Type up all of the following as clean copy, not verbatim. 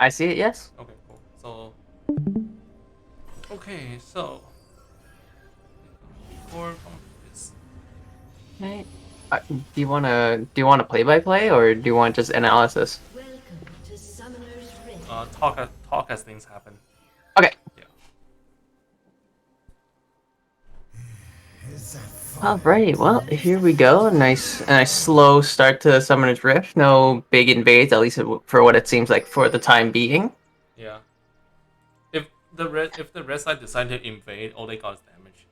I see it, yes. Okay, cool. So, okay, so before this, Okay. Do you wanna play by play or do you want just analysis? Welcome to Summoner's Rift. talk as things happen. Okay. Yeah. Alrighty, well, here we go. A nice slow start to Summoner's Rift. No big invades, at least for what it seems like for the time being. Yeah. If the red side decide to invade, all they got is damage.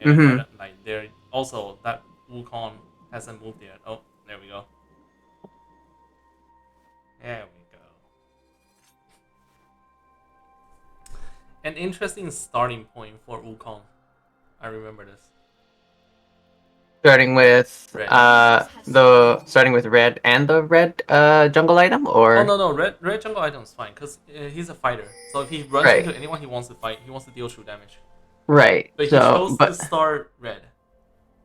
And Mm-hmm. like they're also that Wukong hasn't moved yet. Oh, there we go. There we go. An interesting starting point for Wukong. I remember this. Starting with Red. starting with red and the red jungle item, Oh or no, red jungle item is fine because he's a fighter. So if he runs right, into anyone he wants to fight, he wants to deal true damage. right. But he So, chose to but start red.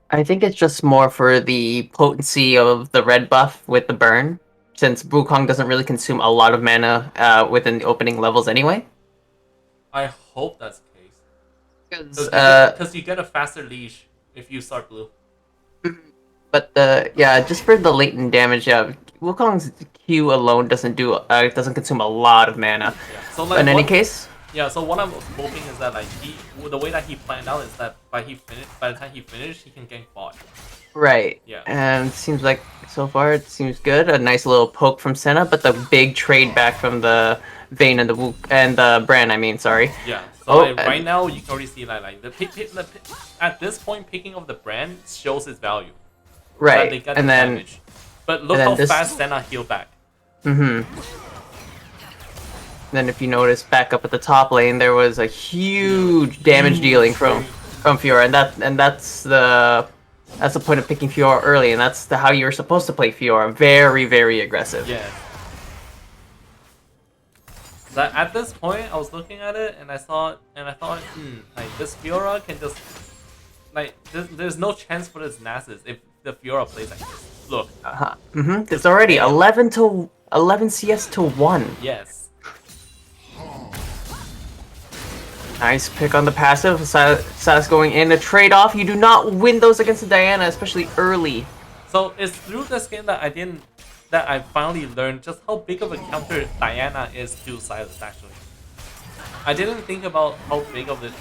I think it's just more for the potency of the red buff with the burn, since Wukong doesn't really consume a lot of mana within the opening levels anyway. I hope that's the case. Because Because you get a faster leash if you start blue. but yeah, just for the latent damage, yeah, Wukong's Q alone doesn't consume a lot of mana. Yeah. So But like in any what? case, Yeah. So what I'm hoping is that like the way that he planned out is that by the time he finished, he can gank bot. right, Yeah. and seems like so far it seems good. A nice little poke from Senna, but the big trade back from the Vayne and the Bran. I mean, sorry. Yeah. So Oh, like, right now you can already see like at this point picking of the brand shows its value. That they right, get and the then damage. But look and how then this. fast Senna healed back. Mm-hmm. Then if you notice back up at the top lane, there was a huge damage dealing from Fiora, and that's the point of picking Fiora early, and that's how you're supposed to play Fiora. Very, very aggressive. Yeah. That at this point, I was looking at it and I thought, like this Fiora can just like there's no chance for this Nasus if the Fiora plays like this. Look. Uh-huh. Mm-hmm. It's already 11 CS to 1. Yes. Nice pick on the passive. Sass going in. A trade-off. You do not win those against the Diana, especially early. So it's through this game that I finally learned just how big of a counter Diana is to Sylas actually. I didn't think about how big of a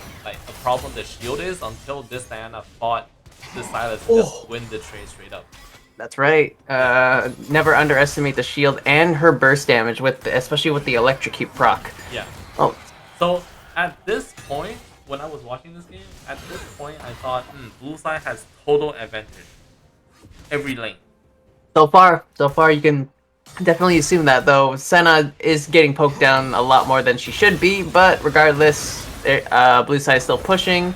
problem the shield is until this Diana fought the Sylas to just win the trade straight up. That's right. Never underestimate the shield and her burst damage especially with the electrocute proc. Yeah. Oh, So at this point, when I was watching this game, at this point I thought, blue side has total advantage. Every lane. so far you can definitely assume that, though. Senna is getting poked down a lot more than she should be, but regardless, blue side is still pushing.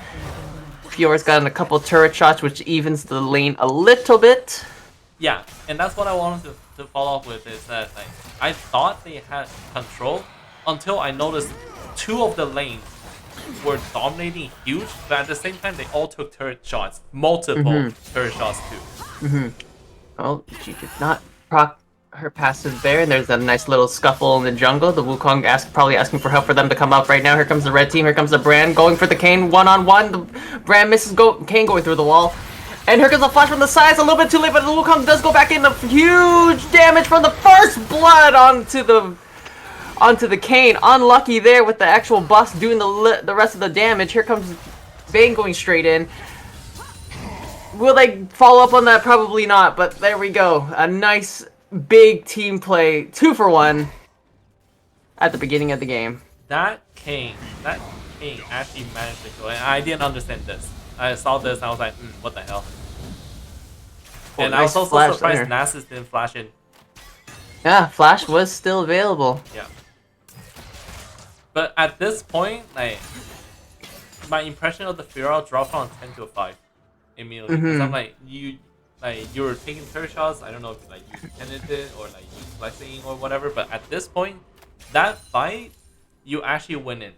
Fiora's gotten a couple turret shots, which evens the lane a little bit. Yeah, and that's what I wanted to follow up with is that like I thought they had control until I noticed two of the lanes were dominating huge, but at the same time they all took turret shots, multiple turret shots too. Oh, she did not proc her passive there, and there's a nice little scuffle in the jungle. The Wukong probably asking for help for them to come up right now. Here comes the red team. Here comes the Bran going for the Kayn one-on-one. The Bran misses Kayn going through the wall. And here comes a flash from the sides. A little bit too late, but the Wukong does go back in. The huge damage from the first blood onto the Kayn. Unlucky there with the actual bust doing the rest of the damage. Here comes Vayne going straight in. Will they follow up on that? Probably not, but there we go. A nice big team play, 2 for 1 at the beginning of the game. That Kayn actually managed to go, and I didn't understand this. I saw this and I was like, what the hell? Oh, And nice I was also flash surprised there. Nasus didn't flash in. Yeah, Flash was still available. Yeah. But at this point, like my impression of the Fiora dropped from 10 to a 5 immediately. Because I'm like, you were taking turret shots. I don't know if you intended it or like you flexing or whatever. But at this point, that fight, you actually win it.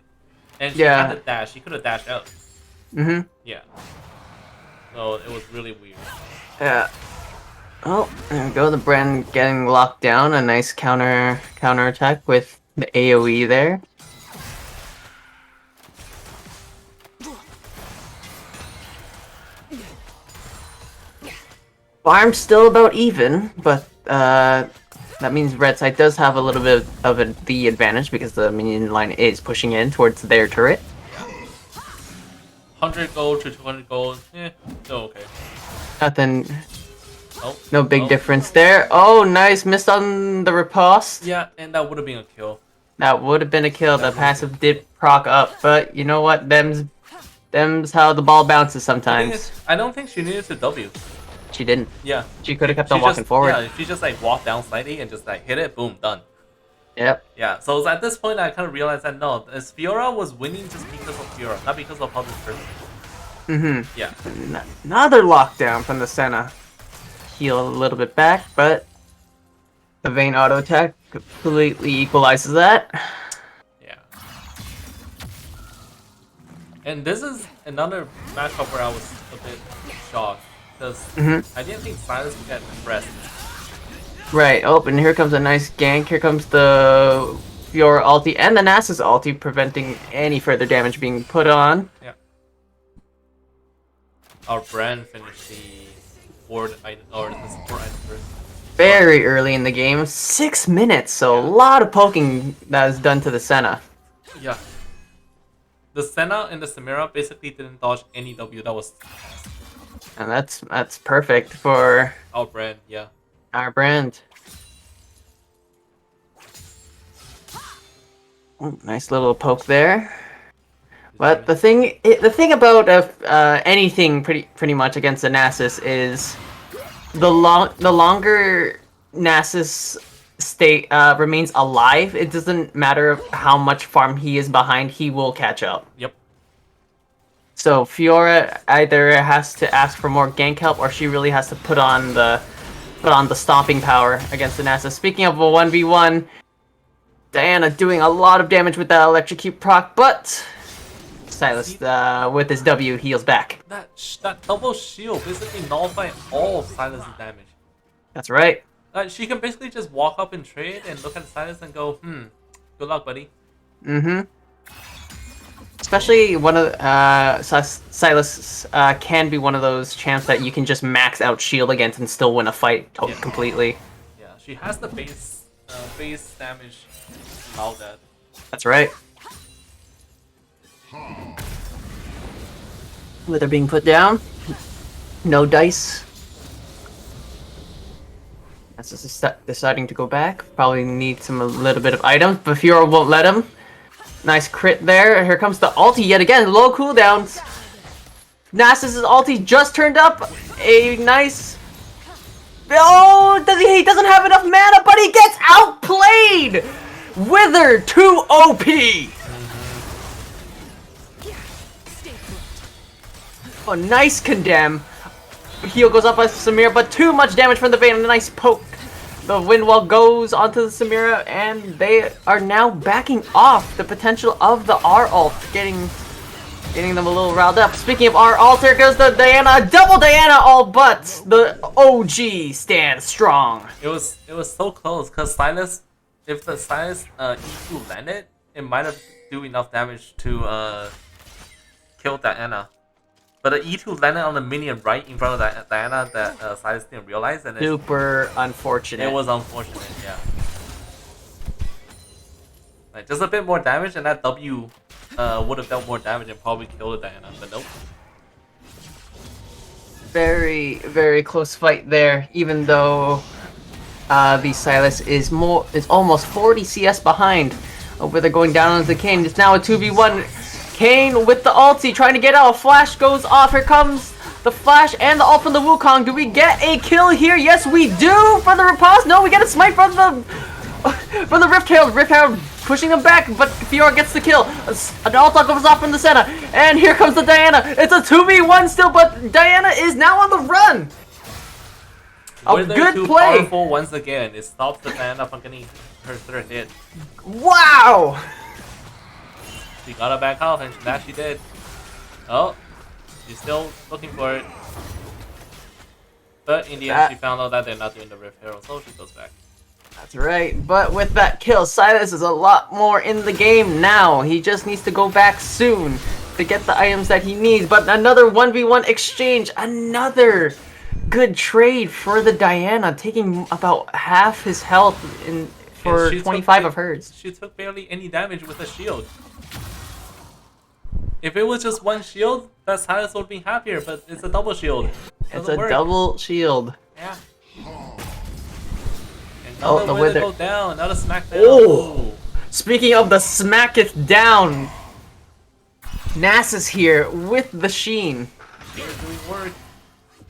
And she had to dash. She could have dashed out. Yeah. So it was really weird. Yeah. Oh, there we go. The Bran getting locked down. A nice counter attack with The AoE there. Farm's still about even, but that means red side does have a little bit of the advantage because the minion line is pushing in towards their turret. 100 gold to 200 gold. Still okay. Nothing. Oh, No big difference there. Oh, nice. Missed on the riposte. Yeah, and that would have been a kill. That would have been a kill. The passive did proc up, but you know what? Them's how the ball bounces sometimes. I don't think she needed to W. She didn't. Yeah. She could have kept on walking forward. Yeah, she just like walked down slightly and just like hit it, boom, done. Yep. Yeah, so at this point I kind of realized that no, Fiora was winning just because of Fiora, not because of how this person. Mm-hmm. Yeah. Another lockdown from the Senna. Heal a little bit back, but the Vayne auto attack completely equalizes that. Yeah. And this is another matchup where I was a bit shocked because I didn't think Silas would get pressed. Right. Oh, and here comes a nice gank. Here comes the Fiora ulti and the Nasus ulti, preventing any further damage being put on. Yeah. Our brand finished the board item or the support item first. Very early in the game, 6 minutes, so a lot of poking that is done to the Senna. Yeah. The Senna and the Samira basically didn't dodge any W that was fast. And that's perfect for Our brand, yeah. our brand. Oh, nice little poke there. But the thing about anything pretty much against the Nasus is the longer Nasus remains alive, it doesn't matter how much farm he is behind, he will catch up. Yep. So Fiora either has to ask for more gank help, or she really has to put on the stomping power against the Nasus. Speaking of a 1v1, Diana doing a lot of damage with that electrocute proc, but Silas with his W heals back. That double shield basically nullified all of Silas's damage. That's right. She can basically just walk up and trade and look at Silas and go, good luck, buddy. Mm-hmm. Especially one of Silas can be one of those champs that you can just max out shield against and still win a fight completely. Yeah, she has the base damage to allow that. That's right. With her being put down, no dice. That's just deciding to go back. Probably needs a little bit of items, but Fiora won't let him. Nice crit there. Here comes the ulti yet again. Low cooldowns. Nasus' ulti just turned up. A nice... Oh, he doesn't have enough mana, but he gets outplayed! Wither too OP! Oh, nice condemn. Heal goes up by Samira, but too much damage from the Vayne. A nice poke. The wind wall goes onto the Samira, and they are now backing off the potential of the R ult, getting them a little riled up. Speaking of R ult, here goes the Diana, double Diana ult, but the OG stands strong. It was so close because Silas, if the Silas E2 landed, it might have do enough damage to kill Diana. But the E2 landed on the minion right in front of Diana that Silas didn't realize, and Super unfortunate. It was unfortunate, yeah. Like just a bit more damage, and that W would have dealt more damage and probably killed Diana, but nope. Very, very close fight there. Even though the Silas is almost 40 CS behind. Where they're going down onto the Kane. It's now a 2v1. Kane with the ulti trying to get out. Flash goes off. Here comes the flash and the ult from the Wukong. Do we get a kill here? Yes, we do for the riposte. No, we get a smite from the Rift Herald. Rift Herald pushing them back, but Fiora gets the kill. An ult goes off from the Senna, and here comes the Diana. It's a 2v1 still, but Diana is now on the run. A good play. Powerful once again. It stops the Diana from getting her third hit. Wow. She got her back off, and that she did. Oh, she's still looking for it. But in the end, she found out that they're not doing the Rift Herald, so she goes back. That's right, but with that kill, Silas is a lot more in the game now. He just needs to go back soon to get the items that he needs. But another 1v1 exchange, another good trade for the Diana, taking about half his health for 25 of hers. She took barely any damage with a shield. If it was just one shield, that Silas would be happier, but it's a double shield. It's a double shield. Yeah. Another the way wither. to go down, another smack down. Oh! Speaking of the smacketh down, Nasus here with the Sheen. Here doing work.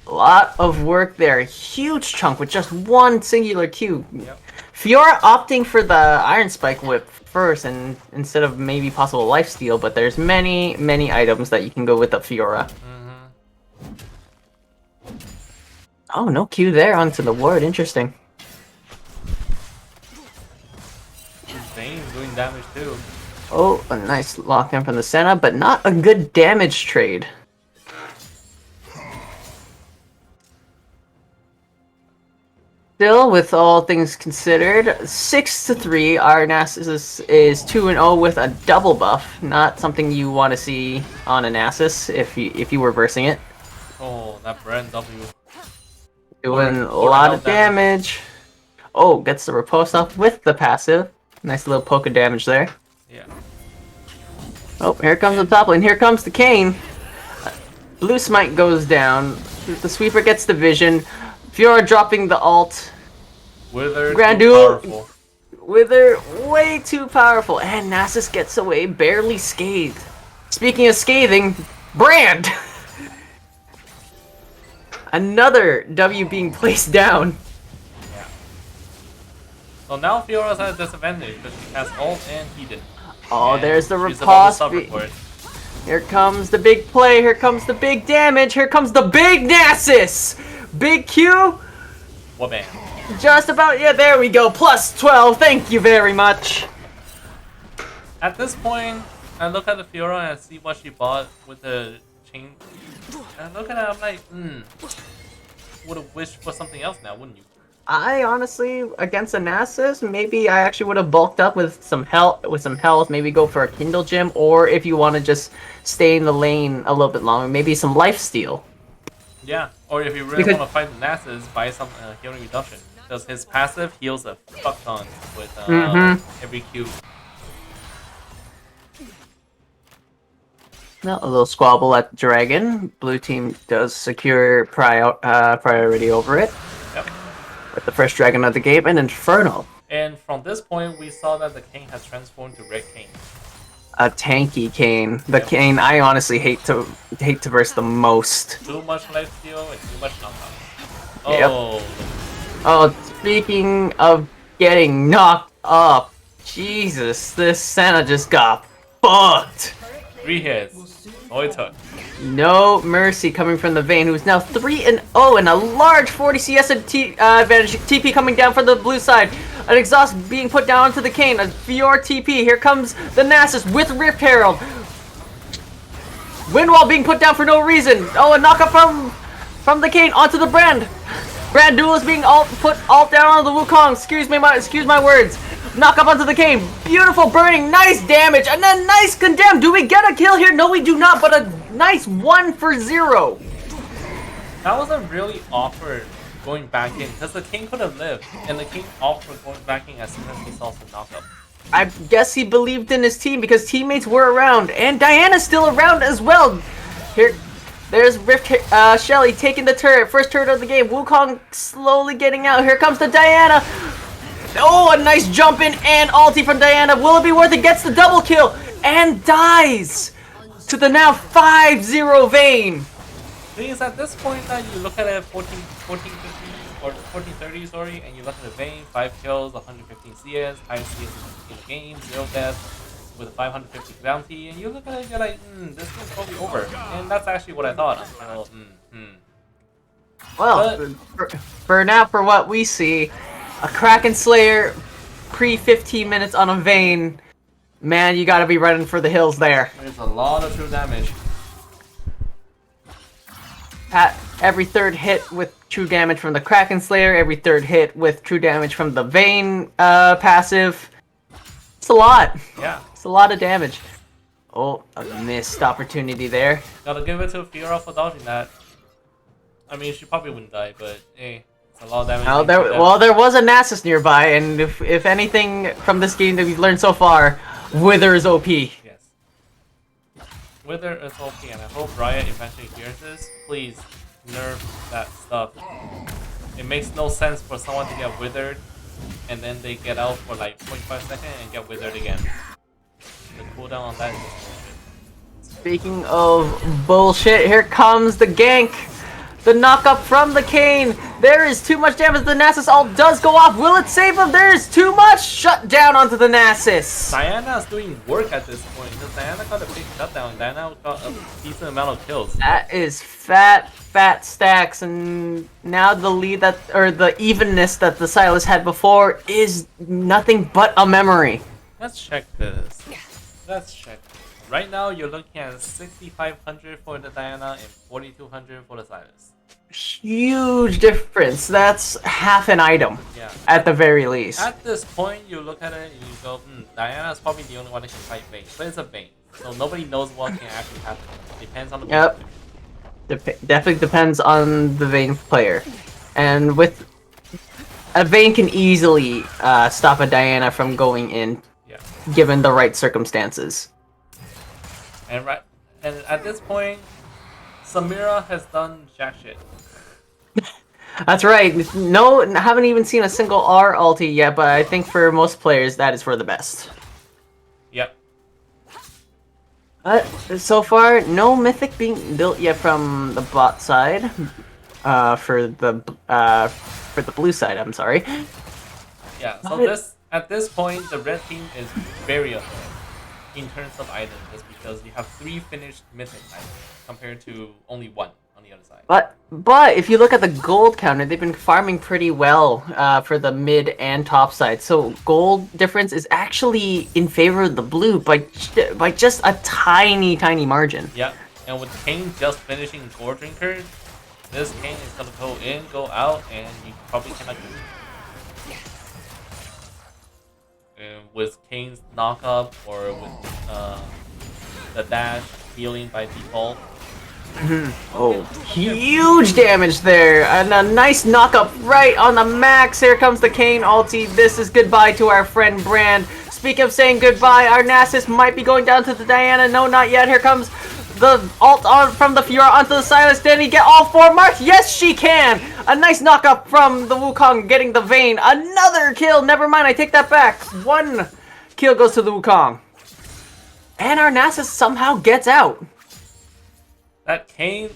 A lot of work there. Huge chunk with just one singular Q. Yep. Fiora opting for the Iron Spike Whip first, and instead of maybe possible lifesteal, but there's many items that you can go with the Fiora. Oh, no Q there onto the ward. Interesting. Vayne doing damage too. Oh, a nice lockdown from the Senna, but not a good damage trade. Still, with all things considered, 6-3, our Nasus is 2-0 with a double buff. Not something you want to see on a Nasus if you were versing it. Oh, that Brand W. Doing a lot of damage. Oh, gets the riposte off with the passive. Nice little poke of damage there. Yeah. Oh, here comes the top lane. Here comes the Kayn. Blue Smite goes down. The sweeper gets the vision. Fiora dropping the ult. Wither Grand too duel. powerful. Wither way too powerful. And Nasus gets away barely scathed. Speaking of scathing, Brand! Another W being placed down. Yeah. So now Fiora's at a disadvantage because she has ult and he didn't. Oh, And there's the she's about to suffer riposte. for it. Here comes the big play. Here comes the big damage. Here comes the big Nasus! Big Q. Wabam. Just about, yeah, there we go. Plus 12. Thank you very much. At this point, I look at the Fiora and see what she bought with the chain. And I look at it, I'm like, would have wished for something else now, wouldn't you? I honestly, against a Nasus, maybe I actually would have bulked up with some health, maybe go for a Kindle Gem, or if you want to just stay in the lane a little bit longer, maybe some lifesteal. Yeah, or if you really want to fight the Nasus, buy some healing reduction. Because his passive heals a fuck ton with every Q. Now, a little squabble at the Dragon. Blue team does secure priority over it. Yep. With the first Dragon of the game, an Inferno. And from this point, we saw that the Kayn has transformed to Red Kayn. A tanky Kayn. The Kayn I honestly hate to verse the most. Too much lifesteal and too much knockdown. Yep. Oh. Oh, speaking of getting knocked up, Jesus, this Senna just got fucked. 3 hits. All it took. No mercy coming from the Vayne, who's now 3-0 and a large 40 CS advantage. TP coming down from the blue side. An exhaust being put down onto the Kayn. A Fiora TP. Here comes the Nasus with Rift Herald. Windwall being put down for no reason. Oh, a knockup from the Kayn onto the Brand. Brand Duel is being put alt down on the Wukong. Excuse my words. Knock up onto the Kayn. Beautiful burning. Nice damage. And then nice condemn. Do we get a kill here? No, we do not. But a nice 1 for 0. That was a really awkward going back in. Because the King could have lived. And the King offered going back in as soon as he saw some knockup. I guess he believed in his team because teammates were around. And Diana's still around as well. There's Rift Shelly taking the turret. First turret of the game. Wukong slowly getting out. Here comes the Diana. Oh, a nice jump in and ulti from Diana. Will it be worth it? Gets the double kill and dies to the now 5-0 Vayne. Thing is, at this point, you look at it 14-50 or 14-30, sorry, and you look at the Vayne, 5 kills, 115 CS, highest CS in the game, 0 deaths with a 550 bounty, and you look at it, you're like, this game's probably over. And that's actually what I thought. Well, for now, for what we see, a Kraken Slayer pre-15 minutes on a Vayne, man, you gotta be running for the hills there. There's a lot of true damage. every third hit with true damage from the Kraken Slayer, every third hit with true damage from the Vayne passive. It's a lot. Yeah. It's a lot of damage. Oh, a missed opportunity there. Gotta give it to Fiora for dodging that. I mean, she probably wouldn't die, but hey, it's a lot of damage. There was a Nasus nearby, and if anything from this game that we've learned so far, Wither is OP. Yes. Wither is OP, and I hope Riot eventually hears this. Please, nerf that stuff. It makes no sense for someone to get withered, and then they get out for like 0.5 seconds and get withered again. The cooldown on that is just bullshit. Speaking of bullshit, here comes the gank. The knock-up from the Kayn. There is too much damage. The Nasus ult does go off. Will it save him? There is too much. Shut down onto the Nasus. Diana's doing work at this point because Diana got a big shutdown. Diana got a decent amount of kills. That is fat stacks, and now the lead that, or the evenness that the Sylas had before is nothing but a memory. Let's check this. Let's check. Right now, you're looking at 6,500 for the Diana and 4,200 for the Sylas. Huge difference. That's half an item. Yeah. At the very least. At this point, you look at it and you go, Diana's probably the only one that can fight Vayne. But it's a Vayne, so nobody knows what can actually happen. Depends on the Yep. Definitely depends on the Vayne player. And with a Vayne can easily stop a Diana from going in, Yeah. given the right circumstances. And at this point, Samira has done jack shit. That's right. No, haven't even seen a single R ulti yet, but I think for most players that is for the best. Yep. So far, no mythic being built yet from the bot side. For the blue side, I'm sorry. Yeah. So at this point, the red team is very ahead in terms of items, just because you have 3 finished mythic items compared to only 1 on the other side. But if you look at the gold counter, they've been farming pretty well for the mid and top side. So gold difference is actually in favor of the blue by just a tiny margin. Yeah, and with Kayn just finishing Gore Drinker, this Kayn is gonna go in, go out, and you probably cannot do it. With Kayn's knockup or with the dash healing by default. Oh, huge damage there, and a nice knockup right on the max. Here comes the Kayn ulti. This is goodbye to our friend Brand. Speaking of saying goodbye, our Nasus might be going down to the Diana. No, not yet. Here comes the ult on from the Fiora onto the Sylas. Did he get all 4 marks? Yes, she can! A nice knockup from the Wukong getting the Vayne. Another kill. Never mind, I take that back. 1 kill goes to the Wukong. And our Nasus somehow gets out. That Kayn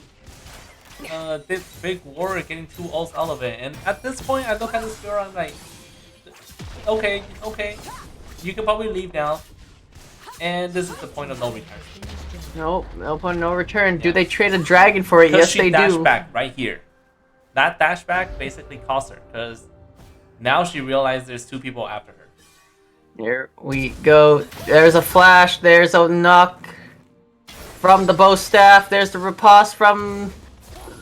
did big work getting 2 ults out of it, and at this point I look at this girl and I'm like, okay, you can probably leave now, and this is the point of no return. No point, no return. Do they trade a dragon for it? Yes, they she dashed do. back right here. That dash back basically cost her, because now she realized there's 2 people after her. Here we go. There's a flash. There's a knock from the bow staff. There's the riposte from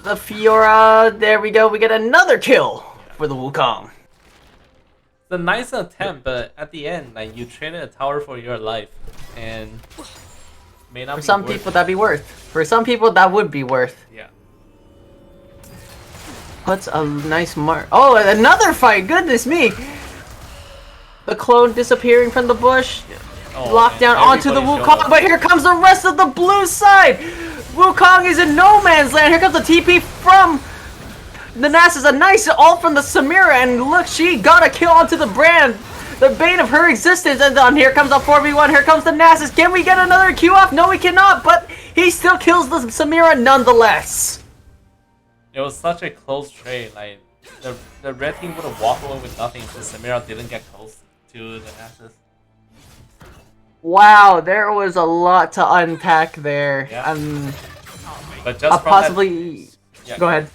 the Fiora. There we go. We get another kill for the Wukong. It's a nice attempt, but at the end, like, you traded a tower for your life, and may not For be some worth people, it. that'd be worth. For some people, that would be worth. Yeah. Puts a nice mark. Oh, another fight! Goodness me! The clone disappearing from the bush. Oh, Lockdown onto the everybody showed Wukong, up. but here comes the rest of the blue side! Wukong is in no man's land. Here comes the TP from the Nasus. A nice ult from the Samira, and look, she got a kill onto the Brand. The bane of her existence, and then here comes a 4v1. Here comes the Nasus. Can we get another Q off? No, we cannot, but he still kills the Samira nonetheless. It was such a close trade. Like, the red team would have walked away with nothing if the Samira didn't get close to the Nasus. Wow, there was a lot to unpack there. Yeah. But just from Possibly. Yeah. Go ahead.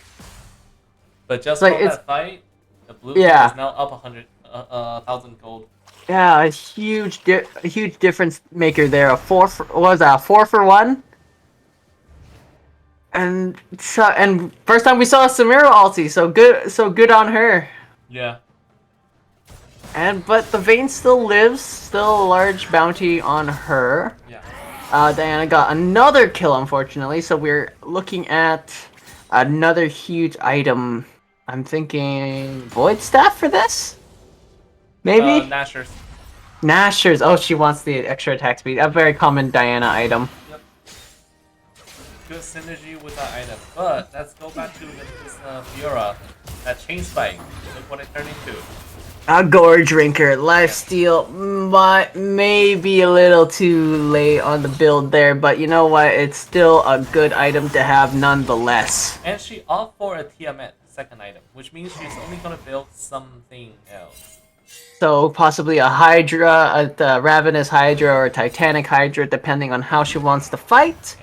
But just Like, from it's- that fight, the blue Yeah. team is now up 1,000 gold. Yeah, a huge difference maker there. A 4 for 1. And first time we saw a Samira ulti, so good on her. Yeah. But the Vayne still lives, still a large bounty on her. Yeah. Diana got another kill, unfortunately, so we're looking at another huge item. I'm thinking Void Staff for this? Maybe? Nashers. Nashers. Oh, she wants the extra attack speed. A very common Diana item. Yep. Good synergy with that item. But let's go back to this Fiora. That chain spike. Look what it turned into. A Gore Drinker. Lifesteal may be a little too late on the build there, but you know what? It's still a good item to have nonetheless. And she opted for a Tiamat second item, which means she's only gonna build something else. So possibly a Hydra, a Ravenous Hydra, or a Titanic Hydra, depending on how she wants to fight.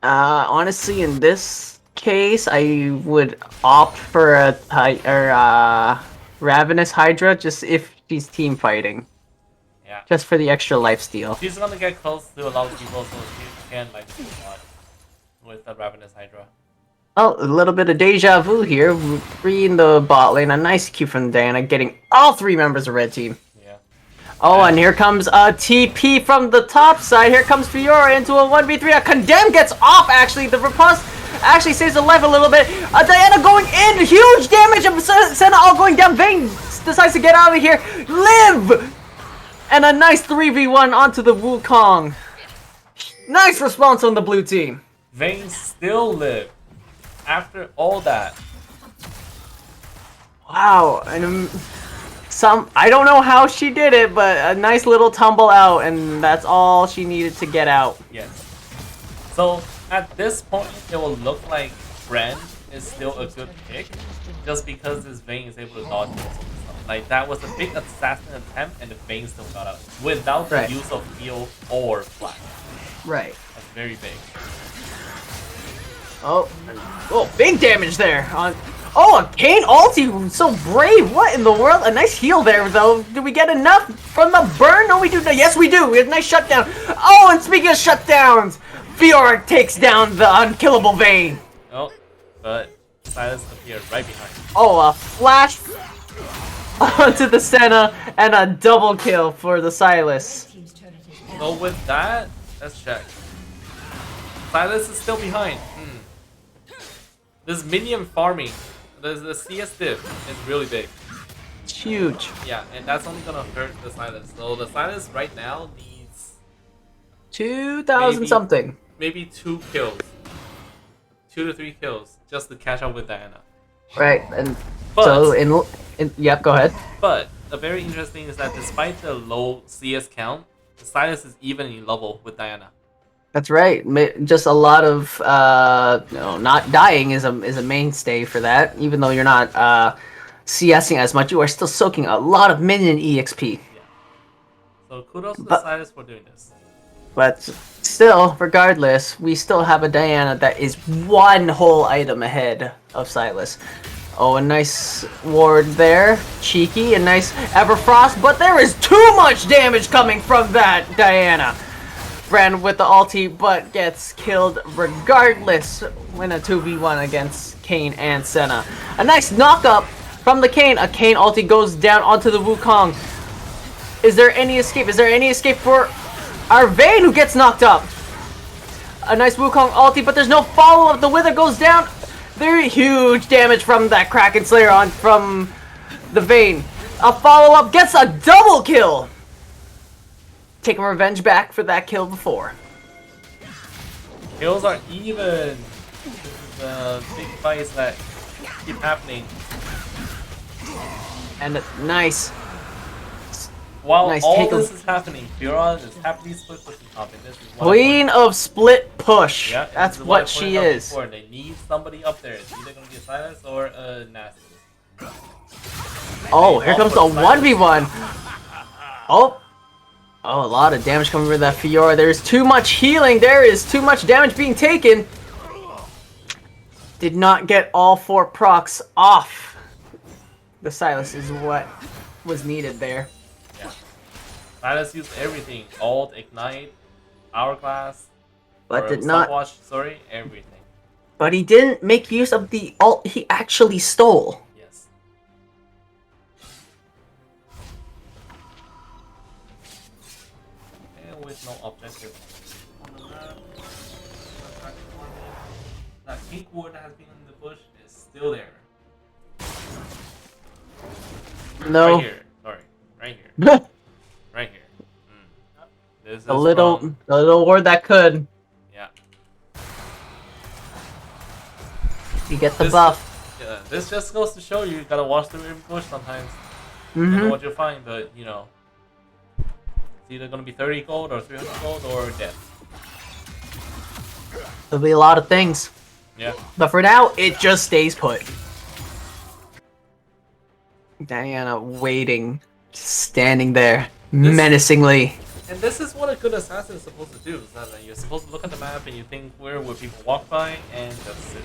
Yeah. Honestly, in this case, I would opt for a Ravenous Hydra, just if she's team fighting. Yeah. Just for the extra lifesteal. She's gonna get close to a lot of people, so she can like do a lot with the Ravenous Hydra. Oh, a little bit of deja vu here. Three in the bot lane. A nice Q from Diana, getting all three members of red team. Yeah. Oh, and here comes a TP from the top side. Here comes Fiora into a 1v3. A Condemn gets off, actually. The riposte actually saves the life a little bit. Diana going in. Huge damage. Senna all going down. Vayne decides to get out of here. Live! And a nice 3v1 onto the Wukong. Nice response on the blue team. Vayne still lived after all that. Wow, and I don't know how she did it, but a nice little tumble out, and that's all she needed to get out. Yes. So at this point, it will look like Bren is still a good pick, just because this Vayne is able to dodge most of the stuff. Like that was a big assassin attempt, and the Vayne still got out without the use of heal or flash. Right. That's very big. Oh, big damage there on. Oh, a Kayn ulti, so brave. What in the world? A nice heal there, though. Do we get enough from the burn? No, we do. Yes, we do. We have a nice shutdown. Oh, and speaking of shutdowns, Fiora takes down the unkillable Vayne. Oh, but Silas appeared right behind. Oh, a flash onto the Senna and a double kill for the Silas. So with that, let's check. Silas is still behind. This minion farming, the CS diff is really big. It's huge. Yeah, and that's only gonna hurt the Silas. So the Silas right now needs 2,000 something. Maybe 2 kills. 2 to 3 kills just to catch up with Diana. Right, and but, so yep, go ahead. But the very interesting is that despite the low CS count, the Silas is even in level with Diana. That's right. Just a lot of not dying is a mainstay for that. Even though you're not CSing as much, you are still soaking a lot of minion EXP. Yeah. So kudos to the Silas for doing this. But still, regardless, we still have a Diana that is one whole item ahead of Silas. Oh, a nice ward there. Cheeky, a nice Everfrost, but there is too much damage coming from that Diana. Bren with the ulti, but gets killed regardless when a 2v1 against Kayn and Senna. A nice knock-up from the Kayn. A Kayn ulti goes down onto the Wukong. Is there any escape? Is there any escape for our Vayne, who gets knocked up? A nice Wukong ulti, but there's no follow-up. The Wither goes down. Very huge damage from that Kraken Slayer from the Vayne. A follow-up gets a double kill. Taking revenge back for that kill before. Kills are even. The big fights that keep happening. And nice. While nice all this is happening, Fiora is happily split pushing top, and this is what Queen of split push. Yeah, that's what she is. Before. They need somebody up there. It's either gonna be a Silas or a Nasty. Oh, here comes a 1v1. Oh. Oh, a lot of damage coming from that Fiora. There's too much healing. There is too much damage being taken. Did not get all 4 procs off. The Silas is what was needed there. Yeah. Silas used everything. Ult, Ignite, Hourglass. but or did not. stopwatch, sorry, everything. But he didn't make use of the ult he actually stole. Yes. And with no objective on the map, that pink wood that has been in the bush is still there. No. Right here. Sorry. Right here. Right here. This is a little ward that could. Yeah. You get the buff. Yeah, this just goes to show you gotta watch the bush sometimes. You Mm-hmm. know what you'll find, but you know, it's either gonna be 30 gold or 300 gold or death. There'll be a lot of things. Yeah. But for now, it just stays put. Diana waiting, standing there, menacingly. And this is what a good assassin is supposed to do. Is that like, you're supposed to look at the map and you think where will people walk by, and that's it.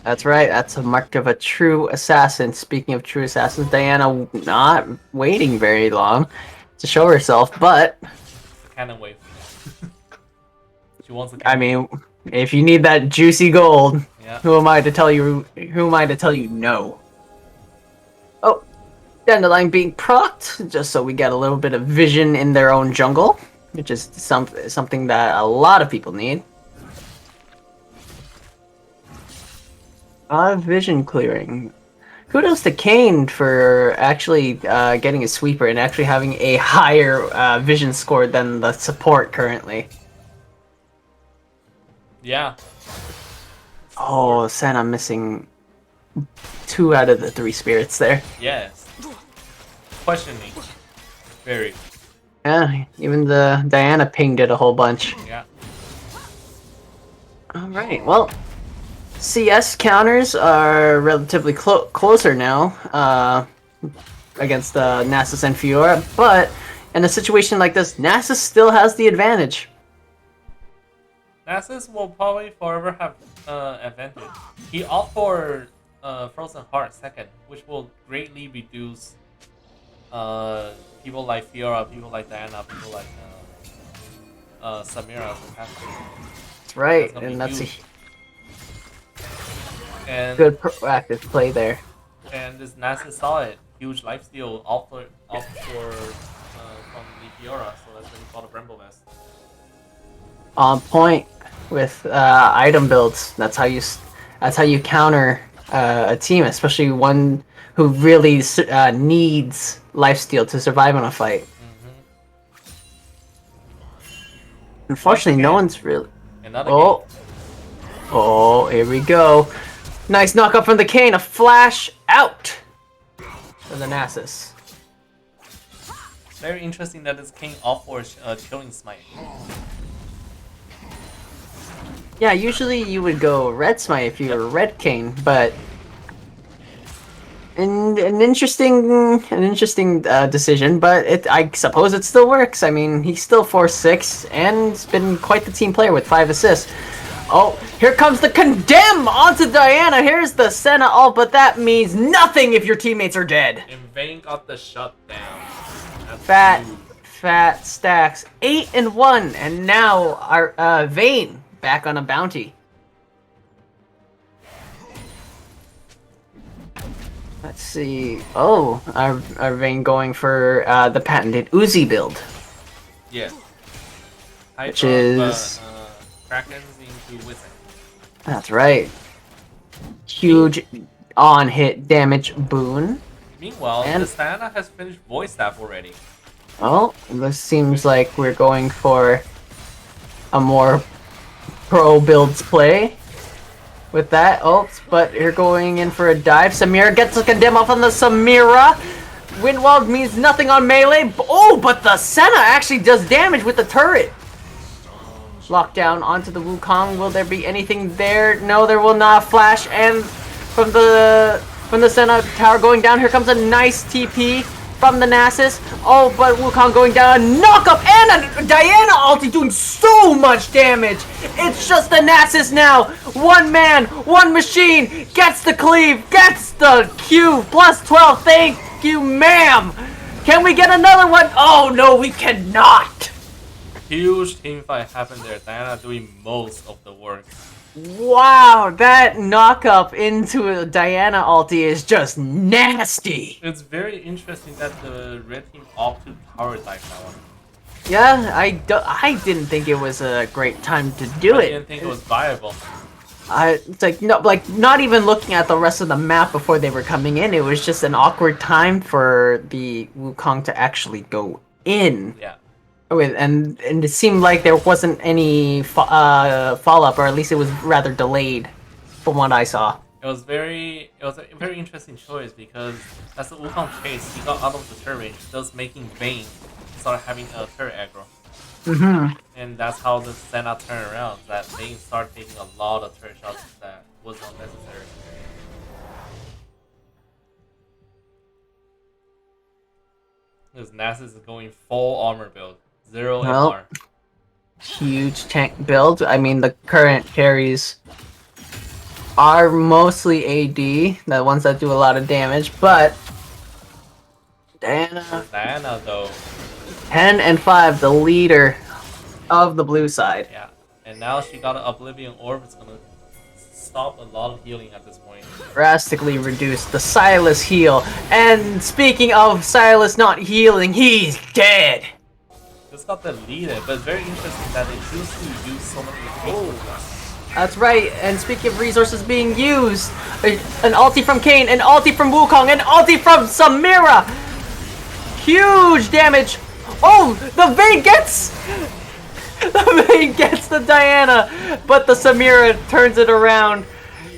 That's right, that's a mark of a true assassin. Speaking of true assassins, Diana not waiting very long to show herself, but... It's a cannon wave. She wants a cannon. I mean, if you need that juicy gold, yeah. who am I to tell you no? Oh, Dandelion being procced, just so we get a little bit of vision in their own jungle, which is something that a lot of people need. Vision clearing. Kudos to Kane for actually getting a sweeper and actually having a higher vision score than the support currently. Yeah. Oh, Senna missing 2 out of the 3 spirits there. Yes. Questioning. Very. Yeah, even the Diana pinged it a whole bunch. Yeah. Alright, well, CS counters are relatively closer now against Nasus and Fiora, but in a situation like this, Nasus still has the advantage. Nasus will probably forever have advantage. He opted for Frozen Heart second, which will greatly reduce people like Fiora, people like Diana, people like Samira. That's right, and that's huge. And good proactive play there. And this Nasus saw it. Huge lifesteal opt for from the Fiora, so that's when he fought a Brembo Vest. On point with item builds. That's how you counter a team, especially one who really needs lifesteal to survive on a fight. Unfortunately, no one's really. Oh, here we go. Nice knock up from the Kane. A flash out for the Nasus. Very interesting that this King opt for killing smite. Yeah, usually you would go red smite if you were red Kane, but an interesting decision. But I suppose it still works. I mean, he's still 4-6 and has been quite the team player with 5 assists. Oh, here comes the condemn onto Diana. Here's the Senna ult, but that means nothing if your teammates are dead. And Vayne got the shutdown. Fat stacks. 8-1, and now our Vayne back on a bounty. Let's see. Oh, our Vayne going for the patented Uzi build. Yeah. Which is Krakens into Wizard. That's right. Huge on-hit damage boon. Meanwhile, and the Diana has finished voice staff already. Well, this seems like we're going for a more pro builds play with that. Oh, but you're going in for a dive. Samira gets a condemn off on the Samira. Windwald means nothing on melee. Oh, but the Senna actually does damage with the turret. Lockdown onto the Wukong. Will there be anything there? No, there will not. Flash and from the Senna tower going down. Here comes a nice TP from the Nasus. Oh, but Wukong going down. Knock up and a Diana ulti doing so much damage. It's just the Nasus now. One man, one machine. Gets the cleave. Gets the Q. Plus 12. Thank you, ma'am. Can we get another one? Oh, no, we cannot. huge team fight happened there. Diana doing most of the work. Wow, that knock up into a Diana ulti is just nasty. It's very interesting that the red team opted to tower dive that one. Yeah, I didn't think it was a great time to do I it. didn't think it was viable. It's like no, like not even looking at the rest of the map before they were coming in. It was just an awkward time for the Wukong to actually go in. Yeah. And it seemed like there wasn't any follow-up, or at least it was rather delayed, from what I saw. It was a very interesting choice because as the Wukong chase, he got out of the turret range, thus making Vayne start having a turret aggro. Mm-hmm. And that's how the Senna turned around, that Vayne started taking a lot of turret shots that was unnecessary. Because Nasus is going full armor build. 0 Well, MR. huge tank build. I mean, the current carries are mostly AD, the ones that do a lot of damage, but Diana though. 10 and 5, the leader of the blue side. Yeah. And now she got an Oblivion Orb. It's gonna stop a lot of healing at this point. Drastically reduced the Silas heal. And speaking of Silas not healing, he's dead. This got deleted, but it's very interesting that they choose to use so many resources. That's right, and speaking of resources being used, an ulti from Kayn, an ulti from Wukong, an ulti from Samira! Huge damage! Oh, the Vayne gets... The Vayne gets the Diana, but the Samira turns it around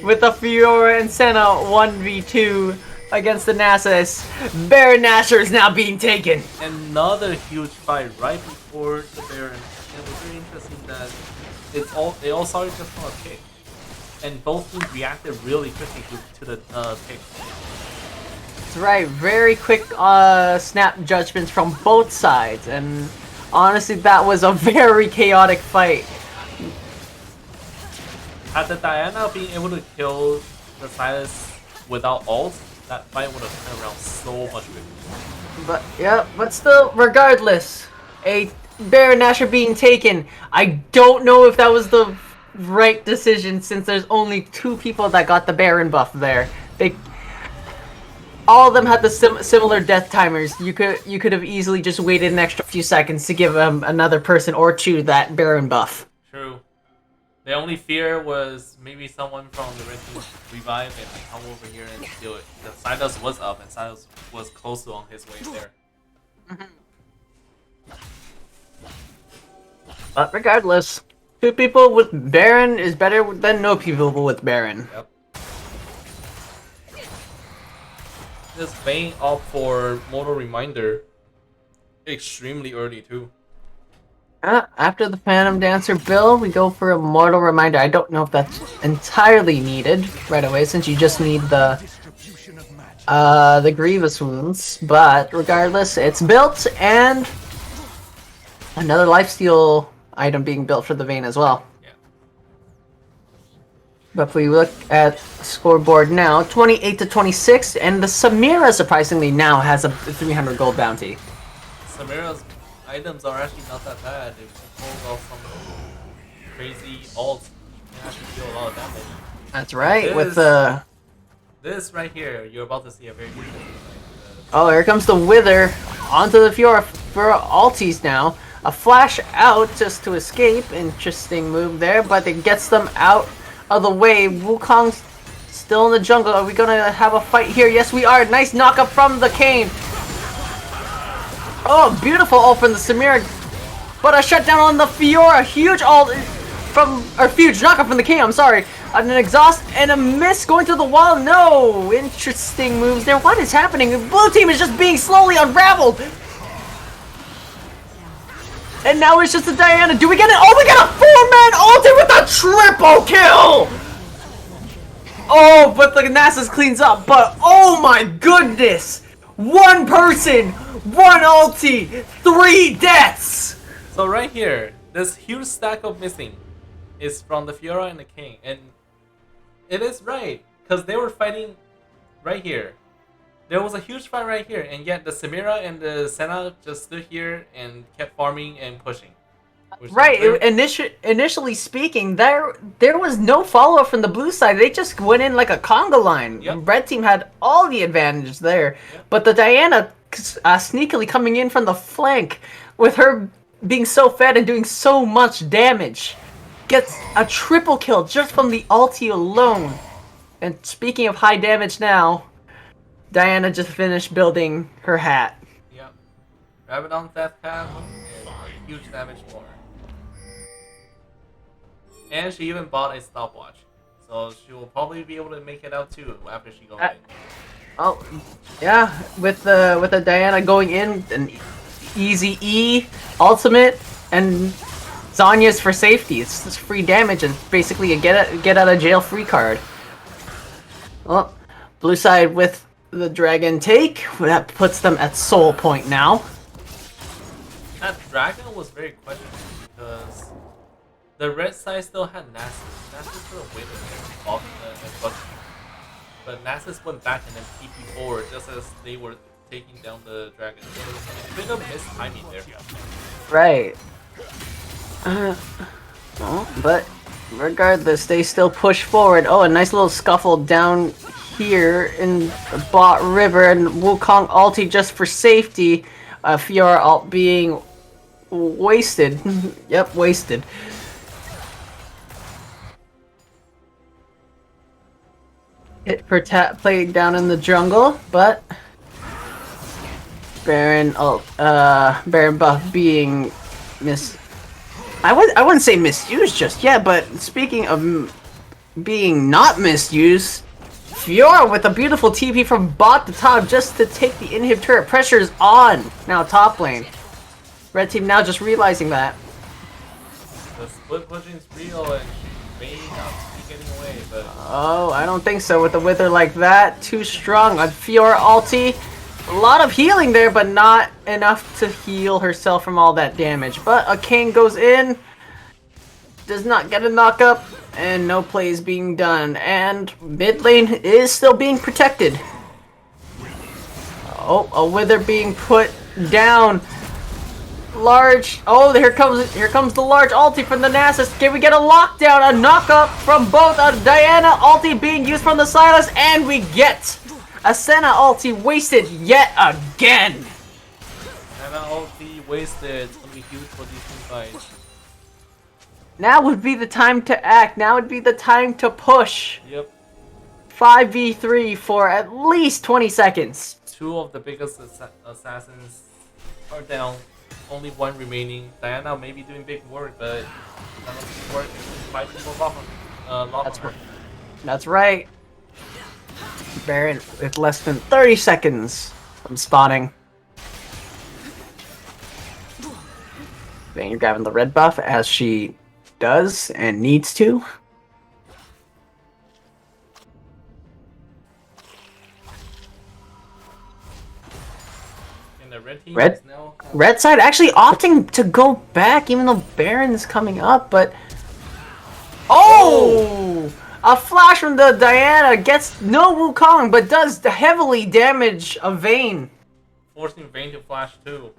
with the Fiora and Senna 1v2 against the Nasus. Baron Nashor is now being taken. Another huge fight right before the Baron. And it was very interesting that they all saw it just from a pick. And both teams reacted really quickly to the pick. That's right, very quick snap judgments from both sides, and honestly that was a very chaotic fight. Had the Diana being able to kill the Silas without ult, that fight would have turned around so much quicker. But yeah, but still, regardless, a Baron Nashor being taken, I don't know if that was the right decision since there's only 2 people that got the Baron buff there. All of them had the similar death timers. You could have easily just waited an extra few seconds to give another person or 2 that Baron buff. True. The only fear was maybe someone from the red team revive and come over here and steal it. The Silas was up and Silas was close to on his way there. But regardless, 2 people with Baron is better than no people with Baron. Yep. This Vayne up for Mortal Reminder extremely early too. After the Phantom Dancer build, we go for a Mortal Reminder. I don't know if that's entirely needed right away, since you just need the Grievous Wounds. But regardless, it's built, and another lifesteal item being built for the Vayne as well. Yeah. But if we look at scoreboard now, 28 to 26, and the Samira surprisingly now has a 300 gold bounty. Samira's items are actually not that bad. If you pull off some crazy ults, you can actually deal a lot of damage. That's right, This- with the... This right here, you're about to see a very good thing. Oh, here comes the Wither onto the Fiora for ultis now. A flash out just to escape. Interesting move there, but it gets them out of the way. Wukong's still in the jungle. Are we gonna have a fight here? Yes, we are. Nice knock up from the Kayn. Oh, beautiful ult from the Samira. But a shutdown on the Fiora. Huge ult from, or huge knockup from the Kayn, I'm sorry. An exhaust and a miss going through the wall. No, interesting moves there. What is happening? The blue team is just being slowly unraveled. And now it's just a Diana. Do we get it? Oh, we got a 4-man ulti with a triple kill. Oh, but the Nasus cleans up. But oh my goodness. 1 person, 1 ulti, 3 deaths. So right here, this huge stack of missing is from the Fiora and the King, and it is right because they were fighting right here. There was a huge fight right here, and yet the Samira and the Senna just stood here and kept farming and pushing. Which is Right. very- Initially speaking, there was no follow up from the blue side. They just went in like a conga line. Yep. Red team had all the advantage there, Yep. but the Diana sneakily coming in from the flank with her being so fed and doing so much damage gets a triple kill just from the ulti alone. And speaking of high damage now, Diana just finished building her hat. Yep. Rabadon's death cap is a huge damage for her. And she even bought a stopwatch. So she will probably be able to make it out too after she goes in. Oh, yeah, with the Diana going in, an easy E, ultimate, and Zanya's for safety. It's just free damage and basically a get out of jail free card. Well, blue side with the dragon take, that puts them at soul point now. That dragon was very questionable because the red side still had Nasus. Nasus still waited there off the but Nasus went back and then TP forward just as they were taking down the dragon. So it was a bit of mistiming there. Right. Well, but regardless, they still push forward. Oh, a nice little scuffle down here in the bot river, and Wukong ulti just for safety. Fiora ult being wasted. Yep, wasted. Hit for playing down in the jungle, but Baron buff being I wouldn't say misused just yet, but speaking of being not misused, Fiora with a beautiful TP from bot to top just to take the inhib turret. Pressure's on now top lane. Red team now just realizing that. The split pushing's real and she may not be getting away, but Oh, I don't think so with a wither like that. Too strong on Fiora ulti. A lot of healing there, but not enough to heal herself from all that damage. But a King goes in, does not get a knock up, and no play is being done. And mid lane is still being protected. Oh, a wither being put down. Large. Oh, here comes the large ulti from the Nasus. Can we get a lockdown? A knock up from both. A Diana ulti being used from the Silas, and we get a Senna ulti wasted yet again. Senna ulti wasted. It's gonna be huge for these two fights. Now would be the time to act. Now would be the time to push. Yep. 5v3 for at least 20 seconds. Two of the biggest assassins are down. Only one remaining. Diana may be doing big work, but none of the work is fighting for Lava. That's right. Baron with less than 30 seconds from spawning. Vayne grabbing the red buff as she does and needs to. And the red team Red? is now Red side actually opting to go back even though Baron's coming up, but... Oh! A flash from the Diana gets no Wukong, but does heavily damage a Vayne. forcing Vayne to flash too.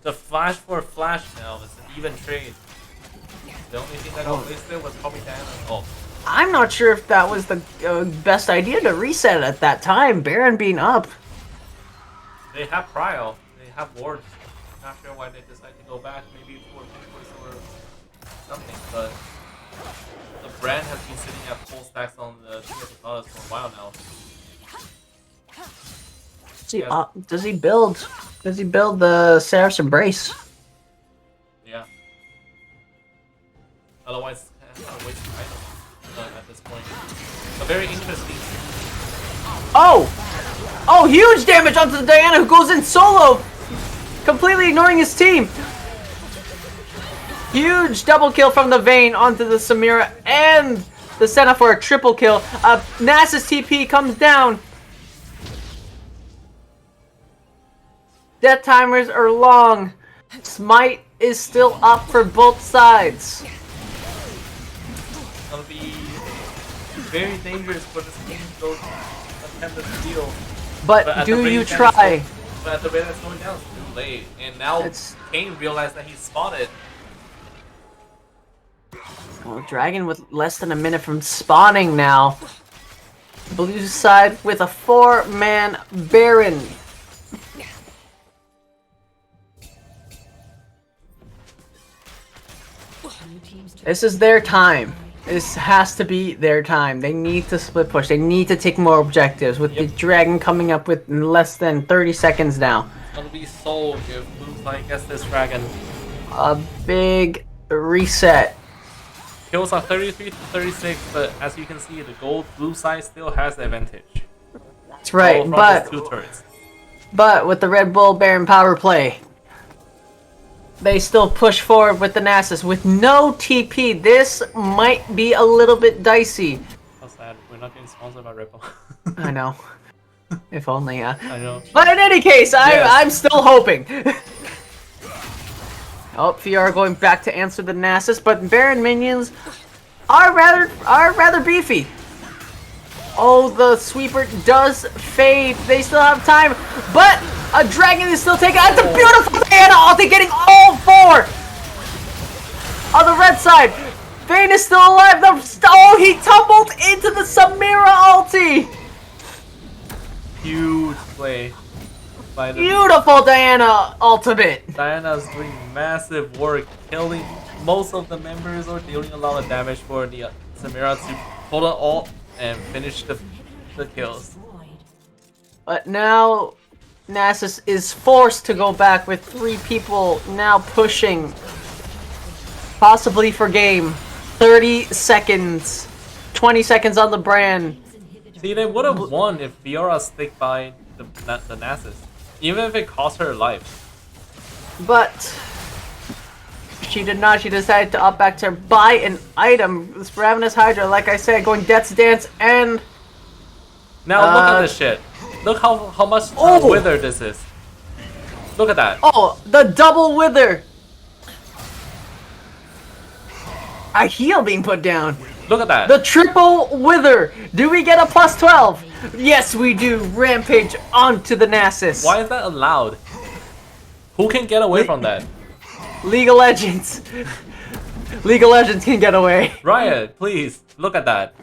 The flash for flash now is an even trade. The only thing that got wasted was probably Diana's ult. I'm not sure if that was the best idea to reset at that time, Baron being up. They have Prio. They have wards. Not sure why they decided to go back. Maybe for or something, but the brand has been sitting at full stacks on the King of the Goddess for a while now. Does he build the Seraph's Embrace? Yeah. Otherwise, it's not a waste of item at this point. But very interesting. Oh! Oh, huge damage onto the Diana who goes in solo! Completely ignoring his team. Huge double kill from the Vayne onto the Samira and the Senna for a triple kill. Nasus TP comes down. Death timers are long. Smite is still up for both sides. It's gonna be very dangerous for this team to go attempt to steal. But do you try? But at the rate that's going down, it's too late. And now Kane realized that he's spotted. Oh, Dragon with less than a minute from spawning now. Blue side with a 4-man Baron. This is their time. This has to be their time. They need to split push. They need to take more objectives with the Dragon coming up with less than 30 seconds now. It's gonna be so if blue side gets this Dragon. A big reset. Kills are 33 to 36, but as you can see, the gold blue side still has the advantage. That's right, All from but just 2 turrets. with the Red Bull Baron power play, they still push forward with the Nasus with no TP. This might be a little bit dicey. How sad. We're not getting sponsored by Red Bull. I know. If only, I know. But in any case, Yes. I'm still hoping. Oh, Fiora going back to answer the Nasus, but Baron minions are rather beefy. Oh, the sweeper does fade. They still have time, but a Dragon is still taking. It's a beautiful Diana ulti, getting all 4 on the red side. Vayne is still alive. Oh, he tumbled into the Samira ulti. Huge play by the Beautiful Diana ultimate. Diana's doing massive work, killing most of the members or dealing a lot of damage for the Samira to pull it all and finish the kills. But now Nasus is forced to go back with 3 people now pushing. Possibly for game. 30 seconds. 20 seconds on the brand. See, they would have won if Fiora stick by the Nasus, even if it cost her life. But she did not. She decided to up back to buy an item. This Ravenous Hydra, like I said, going Death's Dance and... Now look at this shit. Look how much wither this is. Look at that. Oh, the double wither. A heal being put down. Look at that. The triple wither. Do we get a plus 12? Yes, we do. Rampage onto the Nasus. Why is that allowed? Who can get away from that? League of Legends. League of Legends can get away. Riot, please look at that.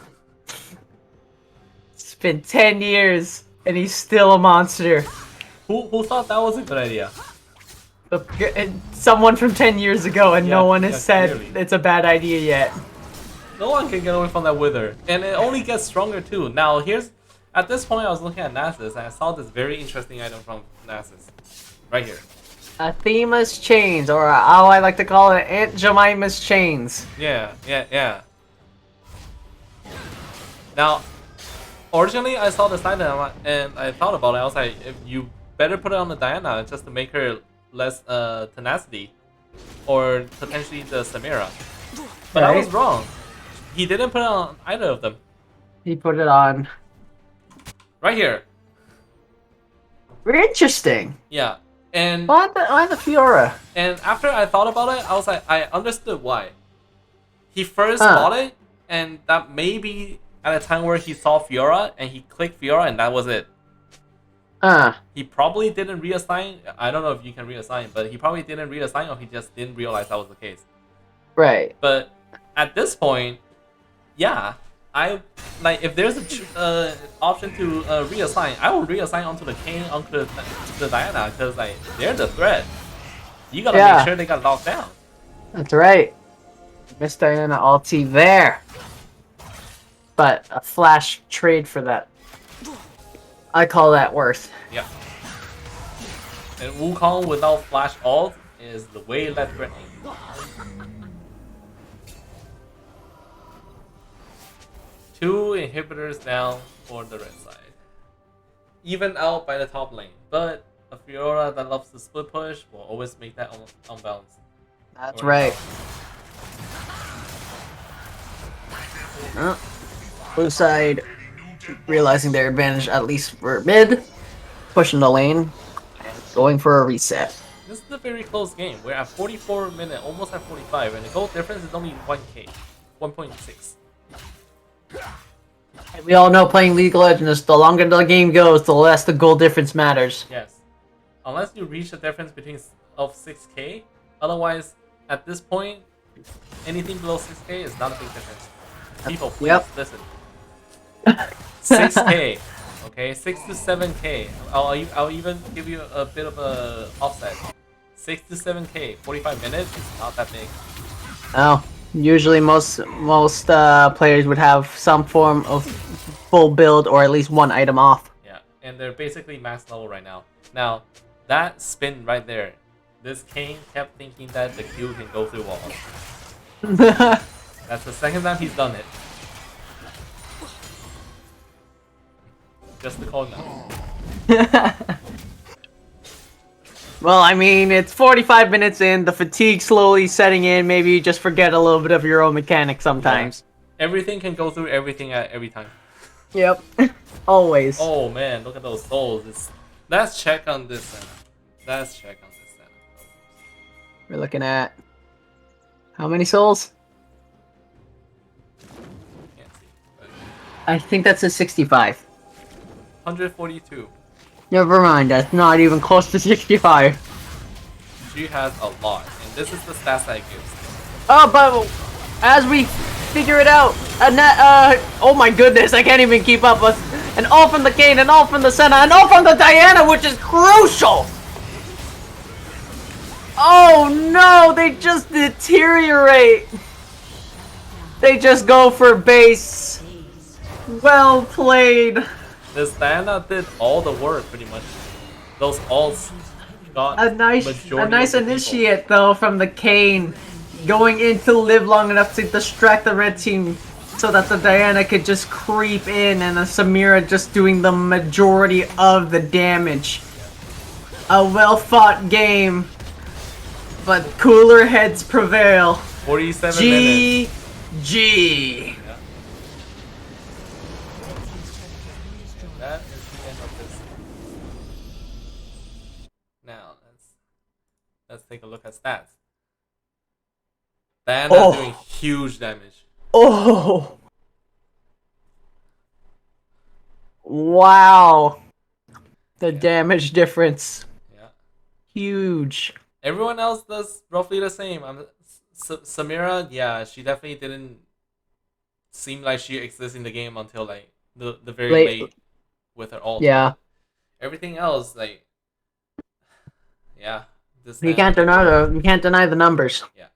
It's been 10 years and he's still a monster. Who thought that was a good idea? Someone from 10 years ago, and no one has yeah, said clearly. it's a bad idea yet. No one can get away from that wither, and it only gets stronger too. Now at this point I was looking at Nasus and I saw this very interesting item from Nasus, right here. Athena's chains, or how I like to call it, Aunt Jemima's chains. Yeah. Now, originally I saw this item and I thought about it. I was like, if you better put it on the Diana just to make her less tenacity, or potentially the Samira. But I was wrong. He didn't put it on either of them. He put it on. Right here. Interesting. Yeah. And Why the Fiora? And after I thought about it, I was like, I understood why. He first bought it, and that may be at a time where he saw Fiora, and he clicked Fiora, and that was it. He probably didn't reassign. I don't know if you can reassign, but he probably didn't reassign, or he just didn't realize that was the case. Right. But at this point, yeah, if there's a option to reassign, I will reassign onto the King, onto the Diana, because like they're the threat. You gotta make sure they got locked down. That's right. Miss Diana ulti there. But a flash trade for that. I call that worth. Yeah. And Wukong without flash ult is the way less threatening. Two inhibitors down for the red side. Even out by the top lane, but a Fiora that loves to split push will always make that unbalanced. That's right. Blue side realizing their advantage, at least for mid, pushing the lane, and going for a reset. This is a very close game. We're at 44 minutes, almost at 45, and the goal difference is only 1k, 1.6. We all know playing League of Legends, the longer the game goes, the less the goal difference matters. Yes. Unless you reach the difference of 6k, otherwise, at this point, Anything below 6k is not a big difference. People, please Yep. listen. 6k, okay, 6 to 7k. I'll even give you a bit of a offset. 6 to 7k, 45 minutes is not that big. Oh, usually most players would have some form of full build or at least one item off. Yeah, and they're basically max level right now. Now, that spin right there, this Kane kept thinking that the Q can go through walls. That's the second time he's done it. Just to call him out. Well, I mean, it's 45 minutes in, the fatigue slowly setting in, maybe you just forget a little bit of your own mechanics sometimes. Yeah. Everything can go through everything at every time. Yep. Always. Oh man, look at those souls. Let's check on this then. Let's check on this then. We're looking at... How many souls? Can't see. But I think that's a 65. 142. Never mind, that's not even close to 65. She has a lot, and this is the stats that it gives. Oh, but as we figure it out, oh my goodness, I can't even keep up with an all from the Kane, an all from the Senna, an all from the Diana, which is crucial! Oh no, they just deteriorate! They just go for base. Well played. This Diana did all the work pretty much. Those alts got A nice majority of the initiate though from the Kane, going in to live long enough to distract the red team so that the Diana could just creep in and the Samira just doing the majority of the damage. A well fought game, but cooler heads prevail. 47 minutes. GG. That is the end of this. Now let's take a look at stats. Diana's doing huge damage. Oh! Wow. The damage difference. Yeah. Huge. Everyone else does roughly the same. Samira, yeah, she definitely didn't seem like she exists in the game until like the very late with her ult. Yeah. Everything else, like, yeah. You can't deny the numbers. Yeah.